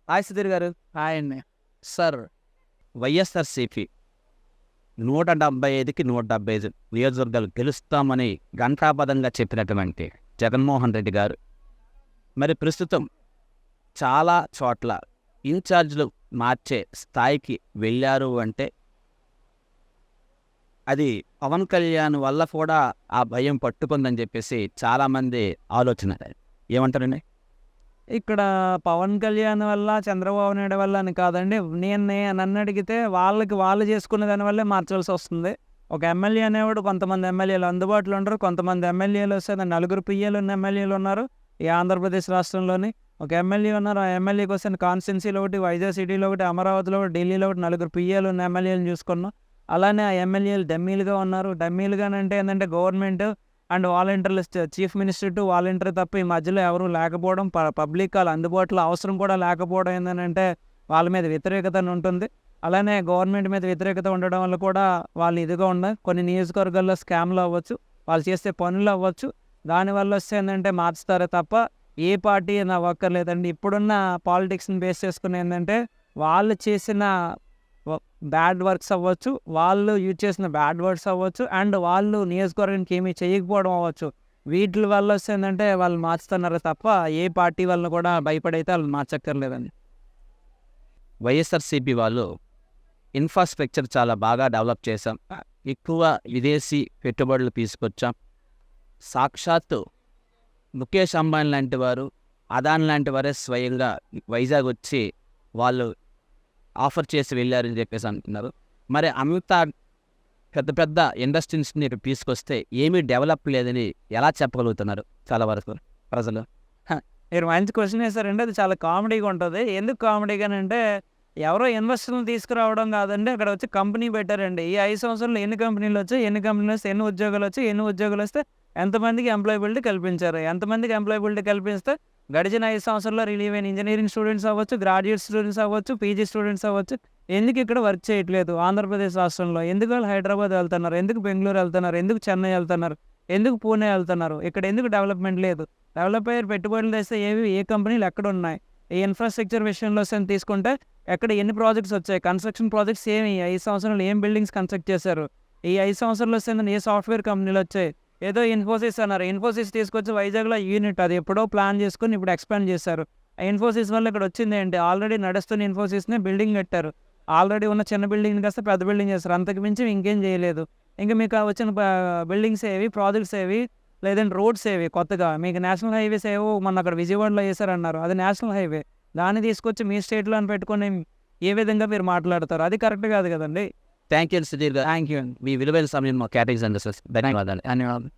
Hi Sudheer గారు. Hi అండి. Sir, YSRCP 175కి 175 నియోజకవర్గాలు గెలుస్తామని ఘంటాపథంగా చెప్పినటువంటి జగన్మోహన్ రెడ్డి గారు మరి ప్రస్తుతం చాలా చోట్ల ఇన్ఛార్జ్లు మార్చే స్థాయికి వెళ్ళారు అంటే అది పవన్ కళ్యాణ్ వల్ల కూడా ఆ భయం పట్టుకుందని చెప్పేసి చాలామంది ఆలోచన. ఏమంటారండి? ఇక్కడ పవన్ కళ్యాణ్ వల్ల, చంద్రబాబు నాయుడు వల్ల అని కాదండి. నన్ను అడిగితే వాళ్ళు చేసుకునే దానివల్లే మార్చాల్సి వస్తుంది. ఒక ఎమ్మెల్యే అనేవాడు కొంతమంది ఎమ్మెల్యేలు అందుబాటులో ఉండరు. కొంతమంది ఎమ్మెల్యేలు వస్తే నలుగురు పిఏలు ఉన్న ఎమ్మెల్యేలు ఉన్నారు ఈ ఆంధ్రప్రదేశ్ రాష్ట్రంలోని. ఒక ఎమ్మెల్యే ఉన్నారు. ఆ ఎమ్మెల్యేకి వస్తే కాన్స్టిట్యున్సీలో ఒకటి, వైజాగ్ సిటీలో ఒకటి, అమరావతిలో ఒకటి, ఢిల్లీలో ఒకటి నలుగురు పిఏలు ఉన్న ఎమ్మెల్యేలను చూసుకున్నాం. అలానే ఆ ఎమ్మెల్యేలు డమ్మీలుగా ఉన్నారు. డమ్మీలుగానంటే ఏంటంటే గవర్నమెంట్ అండ్ వాలంటీర్లు, చీఫ్ మినిస్టర్ టు వాలంటీర్ తప్ప ఈ మధ్యలో ఎవరు లేకపోవడం, పబ్లిక్ వాళ్ళ అందుబాటులో అవసరం కూడా లేకపోవడం ఏంటంటే వాళ్ళ మీద వ్యతిరేకత ఉంటుంది. అలానే గవర్నమెంట్ మీద వ్యతిరేకత ఉండడం వల్ల కూడా వాళ్ళు ఇదిగా ఉన్నాయి. కొన్ని నియోజకవర్గాల్లో స్కామ్లు అవ్వచ్చు, వాళ్ళు చేసే పనులు అవ్వచ్చు. దానివల్ల వస్తే ఏంటంటే మార్చుతారే తప్ప ఏ పార్టీ అక్కర్లేదండి. ఇప్పుడున్న పాలిటిక్స్ని బేస్ చేసుకుని ఏంటంటే వాళ్ళు చేసిన బ్యాడ్ వర్క్స్ అవ్వచ్చు, వాళ్ళు యూజ్ చేసిన బ్యాడ్ వర్డ్స్ అవ్వచ్చు, అండ్ వాళ్ళు నియోజకవర్గానికి ఏమీ చేయకపోవడం అవ్వచ్చు. వీటి వల్ల వస్తే ఏంటంటే వాళ్ళు మార్చుతున్నారు తప్ప ఏ పార్టీ వాళ్ళని కూడా భయపడైతే వాళ్ళు మార్చక్కర్లేదండి. వైఎస్ఆర్సీపీ వాళ్ళు ఇన్ఫ్రాస్ట్రక్చర్ చాలా బాగా డెవలప్ చేశాం, ఎక్కువ విదేశీ పెట్టుబడులు తీసుకొచ్చాం. సాక్షాత్తు ముఖేష్ అంబానీ లాంటి వారు, అదాని లాంటి వారే స్వయంగా వైజాగ్ వచ్చి వాళ్ళు ఆఫర్ చేసి వెళ్ళారని చెప్పేసి అంటున్నారు. మరి అంత పెద్ద పెద్ద ఇండస్ట్రీస్ని తీసుకొస్తే ఏమీ డెవలప్ లేదని ఎలా చెప్పగలుగుతున్నారు చాలా వరకు ప్రజలు? మీరు మంచి క్వశ్చన్ వేశారండి. అది చాలా కామెడీగా ఉంటుంది. ఎందుకు కామెడీగానంటే ఎవరో ఇన్వెస్టర్లను తీసుకురావడం కాదండి, అక్కడ వచ్చి కంపెనీ పెట్టారండి. ఈ 5 సంవత్సరాలు ఎన్ని కంపెనీలు వచ్చాయి, ఎన్ని కంపెనీలు వస్తే ఎన్ని ఉద్యోగాలు వచ్చాయి, ఎన్ని ఉద్యోగాలు వస్తే ఎంతమందికి ఎంప్లాయబిలిటీ కల్పించారు, ఎంతమందికి ఎంప్లాయబిలిటీ కల్పిస్తే గడిచిన 5 సంవత్సరాల్లో రిలీవ్ అయిన ఇంజనీరింగ్ స్టూడెంట్స్ అవ్వచ్చు, గ్రాడ్యుయేట్ స్టూడెంట్స్ అవ్వచ్చు, పీజీ స్టూడెంట్స్ అవ్వచ్చు, ఎందుకు ఇక్కడ వర్క్ చేయట్లేదు ఆంధ్రప్రదేశ్ రాష్ట్రంలో? ఎందుకు వాళ్ళు హైదరాబాద్ వెళ్తున్నారు, ఎందుకు బెంగళూరు వెళ్తున్నారు, ఎందుకు చెన్నై వెళ్తున్నారు, ఎందుకు పూణే వెళ్తున్నారు? ఇక్కడ ఎందుకు డెవలప్మెంట్ లేదు? డెవలప్ అయ్యే పెట్టుబడులు తెస్తే ఏ కంపెనీలు ఎక్కడ ఉన్నాయి? ఈ ఇన్ఫ్రాస్ట్రక్చర్ విషయంలో తీసుకుంటే ఎక్కడ ఎన్ని ప్రాజెక్ట్స్ వచ్చాయి? కన్స్ట్రక్షన్ ప్రాజెక్ట్స్ ఏమి 5 సంవత్సరాలు ఏం బిల్డింగ్స్ కన్స్ట్రక్ట్ చేశారు? ఈ 5 సంవత్సరాలు వస్తే ఏ సాఫ్ట్వేర్ కంపెనీలు వచ్చాయి? ఏదో ఇన్ఫోసిస్ అన్నారు. ఇన్ఫోసిస్ తీసుకొచ్చి వైజాగ్లో యూనిట్ అది ఎప్పుడో ప్లాన్ చేసుకుని ఇప్పుడు ఎక్స్పాండ్ చేశారు. ఆ ఇన్ఫోసిస్ వల్ల ఇక్కడ వచ్చింది ఏంటి? ఆల్రెడీ నడుస్తున్న ఇన్ఫోసిస్ని బిల్డింగ్ కట్టారు. ఆల్రెడీ ఉన్న చిన్న బిల్డింగ్ కాస్త పెద్ద బిల్డింగ్ చేస్తారు. అంతకు మించి ఇంకేం చేయలేదు. ఇంకా మీకు వచ్చిన బిల్డింగ్స్ ఏవి, ప్రాజెక్ట్స్ ఏవి, లేదంటే రోడ్స్ ఏవి కొత్తగా? మీకు నేషనల్ హైవేస్ ఏవో మొన్న అక్కడ విజయవాడలో వేశారన్నారు, అది నేషనల్ హైవే. దాన్ని తీసుకొచ్చి మీ స్టేట్లో అని పెట్టుకొని ఏ విధంగా మీరు మాట్లాడతారు? అది కరెక్ట్ కాదు కదండి. థ్యాంక్ యూ సుధీర్ గారు. థ్యాంక్ యూ అండి. మీ విలువైన సమయం మా కేటాయించండి సార్. ధన్యవాదాలు. ధన్యవాదాలు.